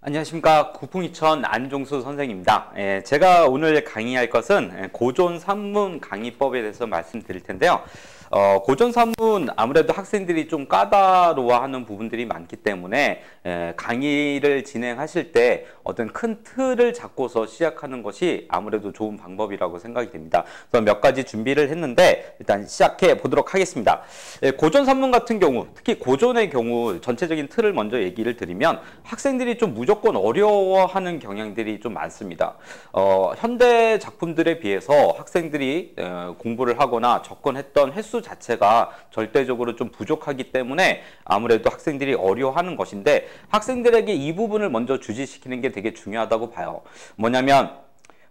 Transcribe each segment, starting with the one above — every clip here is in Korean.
안녕하십니까. 구풍이천 안종수 선생입니다. 제가 오늘 강의할 것은 고전산문 강의법에 대해서 말씀드릴 텐데요. 고전산문 아무래도 학생들이 좀 까다로워하는 부분들이 많기 때문에 강의를 진행하실 때 어떤 큰 틀을 잡고서 시작하는 것이 아무래도 좋은 방법이라고 생각이 됩니다. 그래서 몇 가지 준비를 했는데 일단 시작해 보도록 하겠습니다. 고전산문 같은 경우, 특히 고전의 경우 전체적인 틀을 먼저 얘기를 드리면 학생들이 좀 무조건 어려워하는 경향들이 좀 많습니다. 현대 작품들에 비해서 학생들이 공부를 하거나 접근했던 횟수 자체가 절대적으로 좀 부족하기 때문에 아무래도 학생들이 어려워하는 것인데, 학생들에게 이 부분을 먼저 주지시키는 게 되게 중요하다고 봐요. 뭐냐면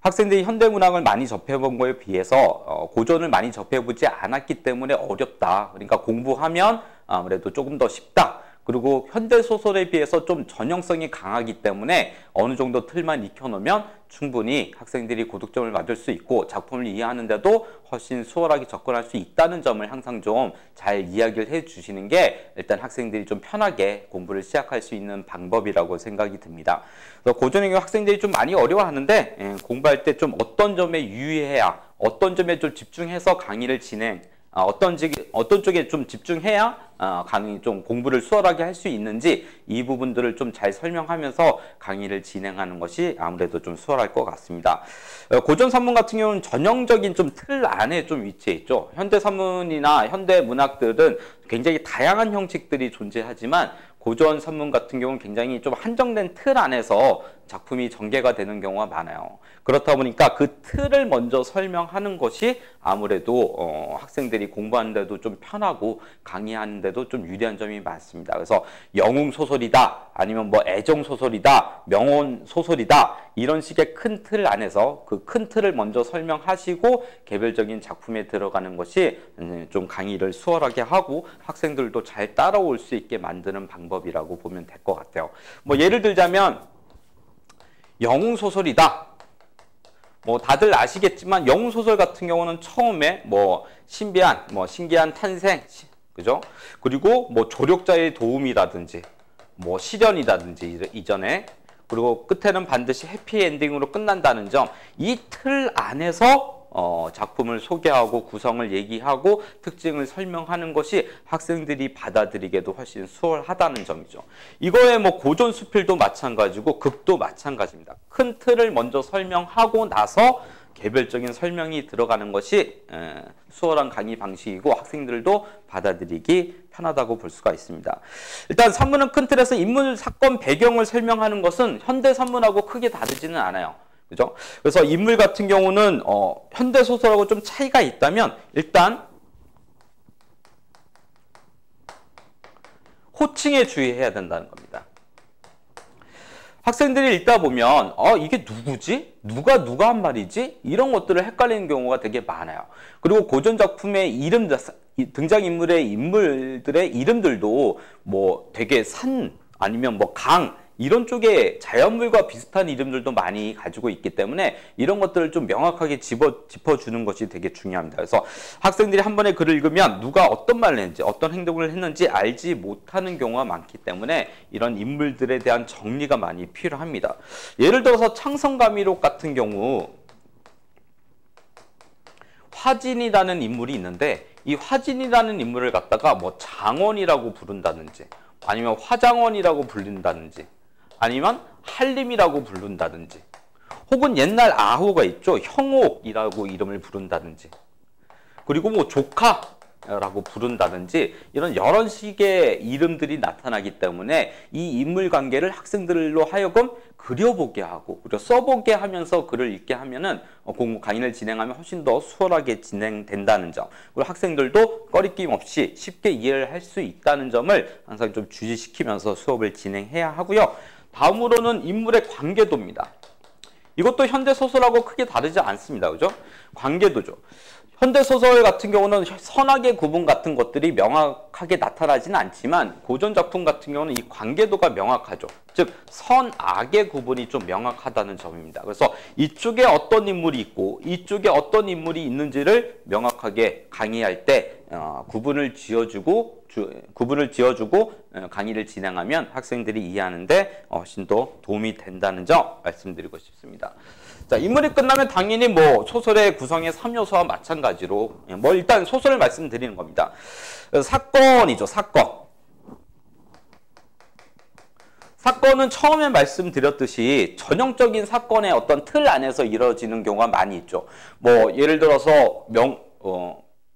학생들이 현대문학을 많이 접해본 거에 비해서 고전을 많이 접해보지 않았기 때문에 어렵다. 그러니까 공부하면 아무래도 조금 더 쉽다. 그리고 현대소설에 비해서 좀 전형성이 강하기 때문에 어느 정도 틀만 익혀놓으면 충분히 학생들이 고득점을 받을 수 있고 작품을 이해하는데도 훨씬 수월하게 접근할 수 있다는 점을 항상 좀 잘 이야기를 해 주시는 게 일단 학생들이 좀 편하게 공부를 시작할 수 있는 방법이라고 생각이 듭니다. 그래서 고전의 경우 학생들이 좀 많이 어려워하는데 공부할 때 좀 어떤 점에 유의해야, 어떤 점에 좀 집중해서 강의를 어떤 쪽에 좀 집중해야 강의 좀 공부를 수월하게 할 수 있는지 이 부분들을 좀 잘 설명하면서 강의를 진행하는 것이 아무래도 좀 수월할 것 같습니다. 고전산문 같은 경우는 전형적인 좀 틀 안에 좀 위치해 있죠. 현대산문이나 현대문학들은 굉장히 다양한 형식들이 존재하지만 고전산문 같은 경우는 굉장히 좀 한정된 틀 안에서 작품이 전개가 되는 경우가 많아요. 그렇다 보니까 그 틀을 먼저 설명하는 것이 아무래도 학생들이 공부하는데도 좀 편하고 강의하는데도 좀 유리한 점이 많습니다. 그래서 영웅소설이다, 아니면 뭐 애정소설이다, 명언소설이다, 이런 식의 큰 틀 안에서 그 큰 틀을 먼저 설명하시고 개별적인 작품에 들어가는 것이 좀 강의를 수월하게 하고 학생들도 잘 따라올 수 있게 만드는 방법이라고 보면 될 것 같아요. 뭐 예를 들자면 영웅소설이다. 뭐 다들 아시겠지만 영웅소설 같은 경우는 처음에 뭐 신기한 탄생, 그죠? 그리고 뭐 조력자의 도움이라든지 뭐 시련이라든지 이전에, 그리고 끝에는 반드시 해피엔딩으로 끝난다는 점, 이 틀 안에서 작품을 소개하고 구성을 얘기하고 특징을 설명하는 것이 학생들이 받아들이기에도 훨씬 수월하다는 점이죠. 이거에 뭐 고전 수필도 마찬가지고 극도 마찬가지입니다. 큰 틀을 먼저 설명하고 나서 개별적인 설명이 들어가는 것이 수월한 강의 방식이고 학생들도 받아들이기 편하다고 볼 수가 있습니다. 일단 산문은 큰 틀에서 인물, 사건, 배경을 설명하는 것은 현대 산문하고 크게 다르지는 않아요. 그죠? 그래서 인물 같은 경우는 현대 소설하고 좀 차이가 있다면 일단 호칭에 주의해야 된다는 겁니다. 학생들이 읽다 보면 이게 누구지? 누가 한 말이지? 이런 것들을 헷갈리는 경우가 되게 많아요. 그리고 고전 작품의 이름들, 등장인물의 인물들의 이름들도 뭐 되게 산, 아니면 뭐 강, 이런 쪽에 자연물과 비슷한 이름들도 많이 가지고 있기 때문에 이런 것들을 좀 명확하게 짚어주는 것이 되게 중요합니다. 그래서 학생들이 한 번에 글을 읽으면 누가 어떤 말을 했는지, 어떤 행동을 했는지 알지 못하는 경우가 많기 때문에 이런 인물들에 대한 정리가 많이 필요합니다. 예를 들어서 창성가미록 같은 경우 화진이라는 인물이 있는데, 이 화진이라는 인물을 갖다가 뭐 장원이라고 부른다든지, 아니면 화장원이라고 불린다든지, 아니면 한림이라고 부른다든지, 혹은 옛날 아호가 있죠. 형옥이라고 이름을 부른다든지, 그리고 뭐 조카라고 부른다든지, 이런 여러 식의 이름들이 나타나기 때문에 이 인물 관계를 학생들로 하여금 그려보게 하고, 그리고 써보게 하면서 글을 읽게 하면은 공부 강의를 진행하면 훨씬 더 수월하게 진행된다는 점, 그리고 학생들도 꺼리낌 없이 쉽게 이해를 할 수 있다는 점을 항상 좀 주지시키면서 수업을 진행해야 하고요. 다음으로는 인물의 관계도입니다. 이것도 현대소설하고 크게 다르지 않습니다. 그죠? 관계도죠. 현대소설 같은 경우는 선악의 구분 같은 것들이 명확하게 나타나지는 않지만 고전 작품 같은 경우는 이 관계도가 명확하죠. 즉 선악의 구분이 좀 명확하다는 점입니다. 그래서 이쪽에 어떤 인물이 있고 이쪽에 어떤 인물이 있는지를 명확하게 강의할 때 구분을 지어주고 구분을 지어주고 강의를 진행하면 학생들이 이해하는데 훨씬 더 도움이 된다는 점 말씀드리고 싶습니다. 자, 인물이 끝나면 당연히 뭐 소설의 구성의 3요소와 마찬가지로 뭐 일단 소설을 말씀드리는 겁니다. 사건이죠, 사건. 사건은 처음에 말씀드렸듯이 전형적인 사건의 어떤 틀 안에서 이루어지는 경우가 많이 있죠. 뭐 예를 들어서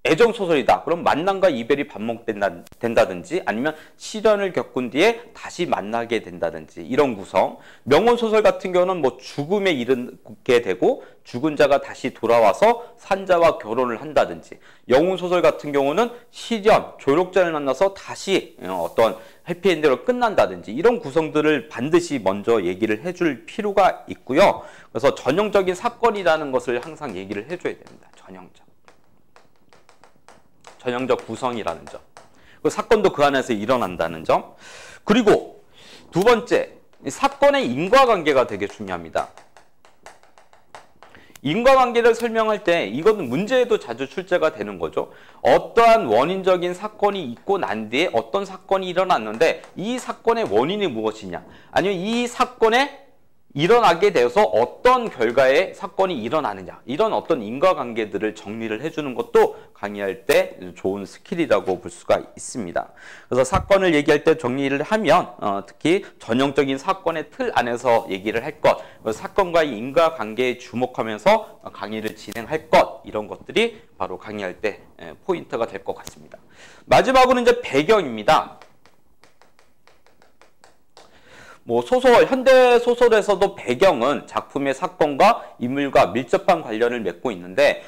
애정소설이다. 그럼 만남과 이별이 반복된다든지 아니면 시련을 겪은 뒤에 다시 만나게 된다든지 이런 구성. 명언소설 같은 경우는 뭐 죽음에 이르게 되고 죽은 자가 다시 돌아와서 산자와 결혼을 한다든지, 영웅소설 같은 경우는 시련, 조력자를 만나서 다시 어떤 해피엔드로 끝난다든지 이런 구성들을 반드시 먼저 얘기를 해줄 필요가 있고요. 그래서 전형적인 사건이라는 것을 항상 얘기를 해줘야 됩니다. 전형적 구성이라는 점. 그 사건도 그 안에서 일어난다는 점. 그리고 두 번째, 사건의 인과관계가 되게 중요합니다. 인과관계를 설명할 때 이것은 문제에도 자주 출제가 되는 거죠. 어떠한 원인적인 사건이 있고 난 뒤에 어떤 사건이 일어났는데 이 사건의 원인이 무엇이냐, 아니면 이 사건에 일어나게 되어서 어떤 결과의 사건이 일어나느냐, 이런 어떤 인과관계들을 정리를 해주는 것도 강의할 때 좋은 스킬이라고 볼 수가 있습니다. 그래서 사건을 얘기할 때 정리를 하면 특히 전형적인 사건의 틀 안에서 얘기를 할 것, 사건과의 인과관계에 주목하면서 강의를 진행할 것, 이런 것들이 바로 강의할 때 포인트가 될 것 같습니다. 마지막으로 이제 배경입니다. 뭐 현대 소설에서도 배경은 작품의 사건과 인물과 밀접한 관련을 맺고 있는데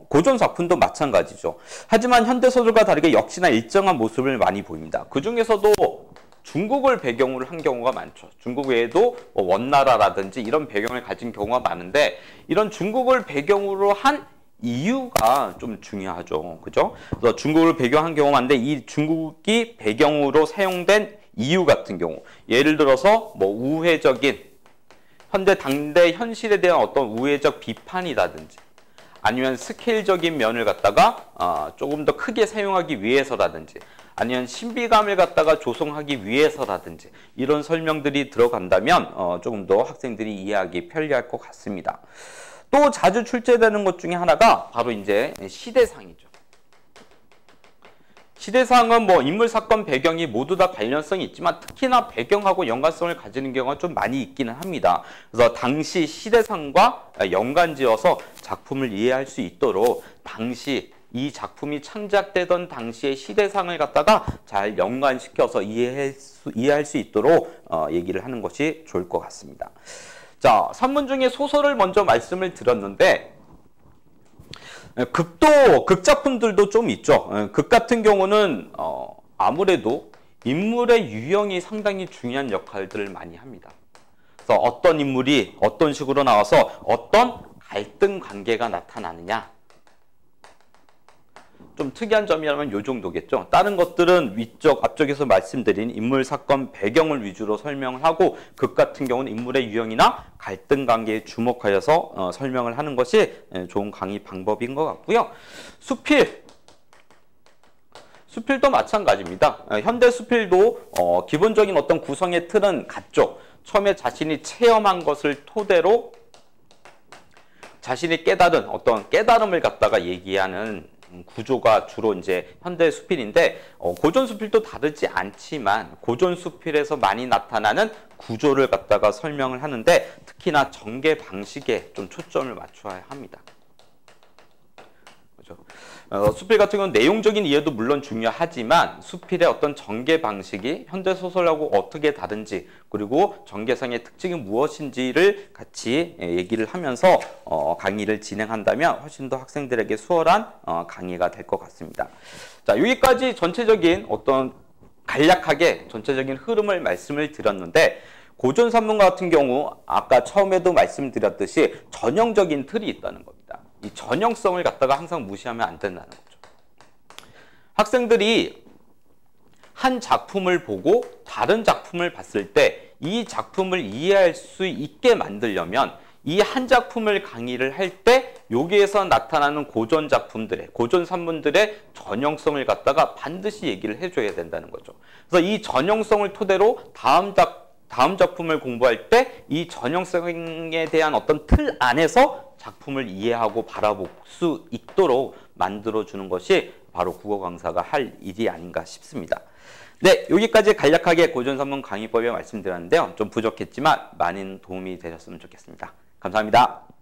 고전 작품도 마찬가지죠. 하지만 현대 소설과 다르게 역시나 일정한 모습을 많이 보입니다. 그 중에서도 중국을 배경으로 한 경우가 많죠. 중국 외에도 원나라라든지 이런 배경을 가진 경우가 많은데, 이런 중국을 배경으로 한 이유가 좀 중요하죠. 그죠? 그래서 중국을 배경한 경우가 많은데, 이 중국이 배경으로 사용된 이유 같은 경우, 예를 들어서 뭐 우회적인 당대 현실에 대한 어떤 우회적 비판이라든지, 아니면 스케일적인 면을 갖다가 조금 더 크게 사용하기 위해서라든지, 아니면 신비감을 갖다가 조성하기 위해서라든지, 이런 설명들이 들어간다면 조금 더 학생들이 이해하기 편리할 것 같습니다. 또 자주 출제되는 것 중에 하나가 바로 이제 시대상이죠. 시대상은 뭐 인물, 사건, 배경이 모두 다 관련성이 있지만 특히나 배경하고 연관성을 가지는 경우가 좀 많이 있기는 합니다. 그래서 당시 시대상과 연관지어서 작품을 이해할 수 있도록 당시 이 작품이 창작되던 당시의 시대상을 갖다가 잘 연관시켜서 이해할 수 있도록 얘기를 하는 것이 좋을 것 같습니다. 자, 산문 중에 소설을 먼저 말씀을 드렸는데, 극작품들도 좀 있죠. 극 같은 경우는 아무래도 인물의 유형이 상당히 중요한 역할들을 많이 합니다. 그래서 어떤 인물이 어떤 식으로 나와서 어떤 갈등 관계가 나타나느냐, 좀 특이한 점이라면 이 정도겠죠. 다른 것들은 앞쪽에서 말씀드린 인물, 사건, 배경을 위주로 설명을 하고, 극 같은 경우는 인물의 유형이나 갈등 관계에 주목하여서 설명을 하는 것이 좋은 강의 방법인 것 같고요. 수필도 마찬가지입니다. 현대 수필도 기본적인 어떤 구성의 틀은 같죠. 처음에 자신이 체험한 것을 토대로 자신이 깨달은 어떤 깨달음을 갖다가 얘기하는 구조가 주로 이제 현대 수필인데, 고전 수필도 다르지 않지만 고전 수필에서 많이 나타나는 구조를 갖다가 설명을 하는데, 특히나 전개 방식에 좀 초점을 맞춰야 합니다. 그렇죠? 수필 같은 경우는 내용적인 이해도 물론 중요하지만 수필의 어떤 전개 방식이 현대 소설하고 어떻게 다른지, 그리고 전개상의 특징이 무엇인지를 같이 얘기를 하면서 강의를 진행한다면 훨씬 더 학생들에게 수월한 강의가 될 것 같습니다. 자, 여기까지 전체적인 어떤 간략하게 전체적인 흐름을 말씀을 드렸는데, 고전 산문 같은 경우 아까 처음에도 말씀드렸듯이 전형적인 틀이 있다는 겁니다. 이 전형성을 갖다가 항상 무시하면 안 된다는 거죠. 학생들이 한 작품을 보고 다른 작품을 봤을 때 이 작품을 이해할 수 있게 만들려면 이 한 작품을 강의를 할 때 여기에서 나타나는 고전 작품들의, 고전 산문들의 전형성을 갖다가 반드시 얘기를 해줘야 된다는 거죠. 그래서 이 전형성을 토대로 다음 작품을 공부할 때 이 전형성에 대한 어떤 틀 안에서 작품을 이해하고 바라볼 수 있도록 만들어주는 것이 바로 국어 강사가 할 일이 아닌가 싶습니다. 네, 여기까지 간략하게 고전산문 강의법에 말씀드렸는데요. 좀 부족했지만 많은 도움이 되셨으면 좋겠습니다. 감사합니다.